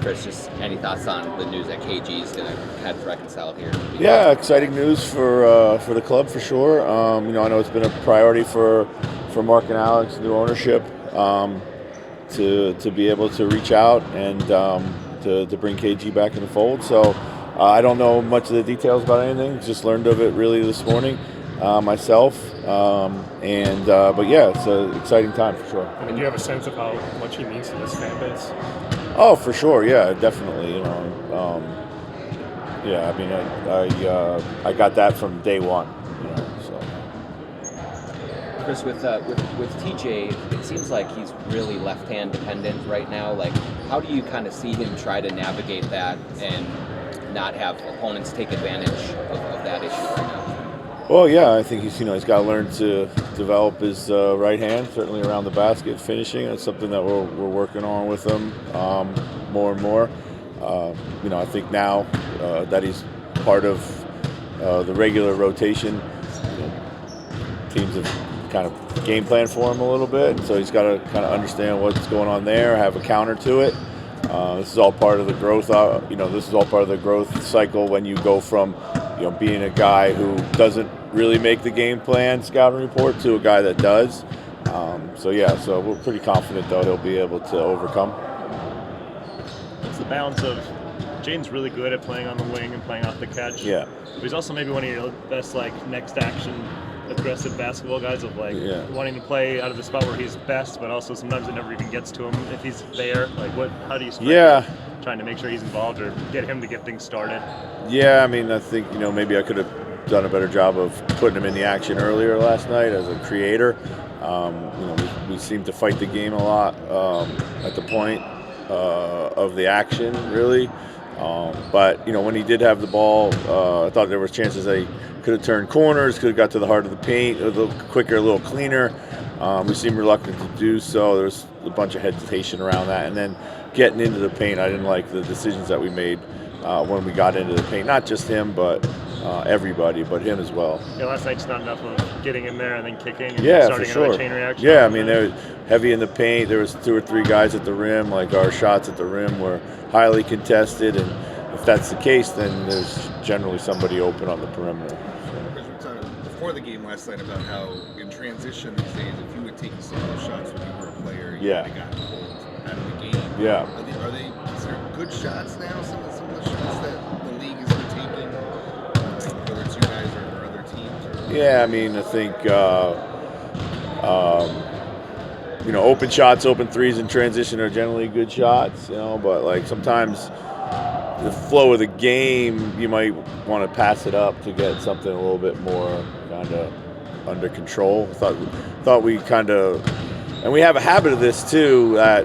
Chris, just any thoughts on the news that KG is going to kind of reconcile here? Yeah, exciting news for the club for sure. I know it's been a priority for Mark and Alex, new ownership, to be able to reach out and to bring KG back in the fold. So I don't know much of the details about anything. Just learned of it really this morning myself. But yeah, it's an exciting time for sure. And do you have a sense of how much he means to this fan base? Oh, for sure. Yeah, definitely. I got that from day one. So. Chris, with TJ, it seems like he's really left-hand dependent right now. Like, how do you kind of see him try to navigate that and not have opponents take advantage of that issue right now? Well, yeah, I think he's got to learn to develop his right hand, certainly around the basket, finishing. That's something that we're working on with him more and more. I think now that he's part of the regular rotation, teams have kind of game plan for him a little bit, so he's got to kind of understand what's going on there, have a counter to it. This is all part of the growth. This is all part of the growth cycle when you go from being a guy who doesn't really make the game plan scouting report to a guy that does. So we're pretty confident though he'll be able to overcome. It's the balance of Jaden's really good at playing on the wing and playing off the catch. Yeah. But he's also maybe one of your best next action aggressive basketball guys of wanting to play out of the spot where he's best, but also sometimes it never even gets to him if he's there. How do you trying to make sure he's involved or get him to get things started? Yeah, I think maybe I could have done a better job of putting him in the action earlier last night as a creator. We seem to fight the game a lot at the point of the action, really. But when he did have the ball, I thought there was chances that he could have turned corners, could have got to the heart of the paint a little quicker, a little cleaner. We seemed reluctant to do so. There was a bunch of hesitation around that. And then getting into the paint, I didn't like the decisions that we made when we got into the paint. Not just him, but everybody, but him as well. Yeah, last night's not enough of getting in there and then kicking and starting for sure. another chain reaction. Yeah, they were heavy in the paint. There was 2 or 3 guys at the rim. Our shots at the rim were highly contested, and if that's the case, then there's generally somebody open on the perimeter. Because we were talking before the game last night about how in transition these days, if you would take some of those shots when you were a player, you would have gotten pulled out of the game. Yeah. Is there good shots now? Some of the shots that the league is taking, whether it's you guys or other teams? Yeah, I think open shots, open threes in transition are generally good shots, but sometimes the flow of the game, you might want to pass it up to get something a little bit more kind of under control. Thought we kind of, and we have a habit of this too, that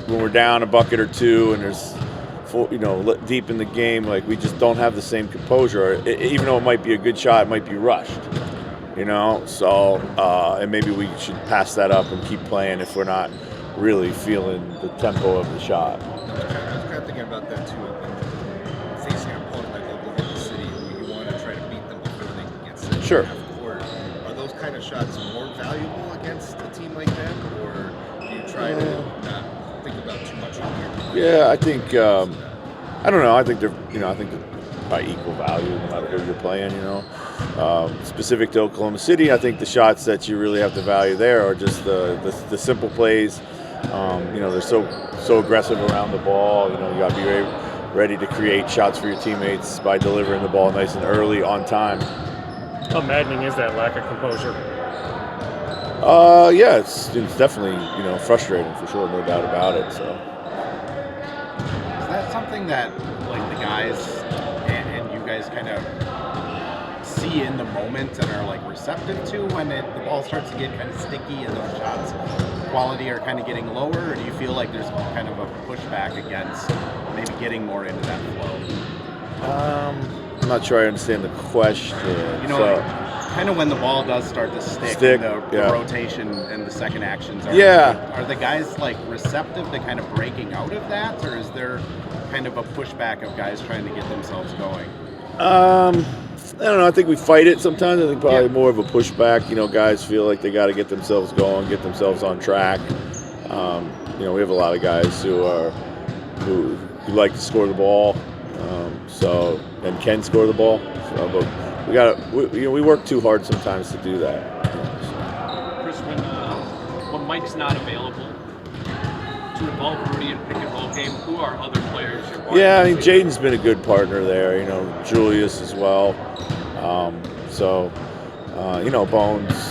when we're down a bucket or two and there's deep in the game, we just don't have the same composure. Even though it might be a good shot, it might be rushed. So and maybe we should pass that up and keep playing if we're not really feeling the tempo of the shot. I was kind of thinking about that too. When facing an opponent like Oklahoma City, who you want to try to beat them before they can get set Sure. half court, are those kind of shots more valuable against a team like that, or do you try to not think about too much on your play? Yeah, I think I don't know. I think they're by equal value no matter who you're playing. Specific to Oklahoma City, I think the shots that you really have to value there are just the simple plays. They're so aggressive around the ball. You got to be ready to create shots for your teammates by delivering the ball nice and early on time. How maddening is that lack of composure? Yeah, it's definitely frustrating for sure, no doubt about it. So. Is that something that the guys and you guys kind of see in the moment and are receptive to when the ball starts to get kind of sticky and those shots quality are kind of getting lower, or do you feel like there's kind of a pushback against maybe getting more into that flow? I'm not sure I understand the question. Kind of when the ball does start to stick and the rotation and the second actions are the guys receptive to kind of breaking out of that, or is there kind of a pushback of guys trying to get themselves going? I don't know. I think we fight it sometimes. I think probably more of a pushback. Guys feel like they got to get themselves going, get themselves on track. We have a lot of guys who we like to score the ball, and can score the ball. So, but we work too hard sometimes to do that. Chris, when Mike's not available to involve Rudy in pick and roll game, who are other players you're watching? Yeah, I mean Jaden's been a good partner there. Julius as well. Bones.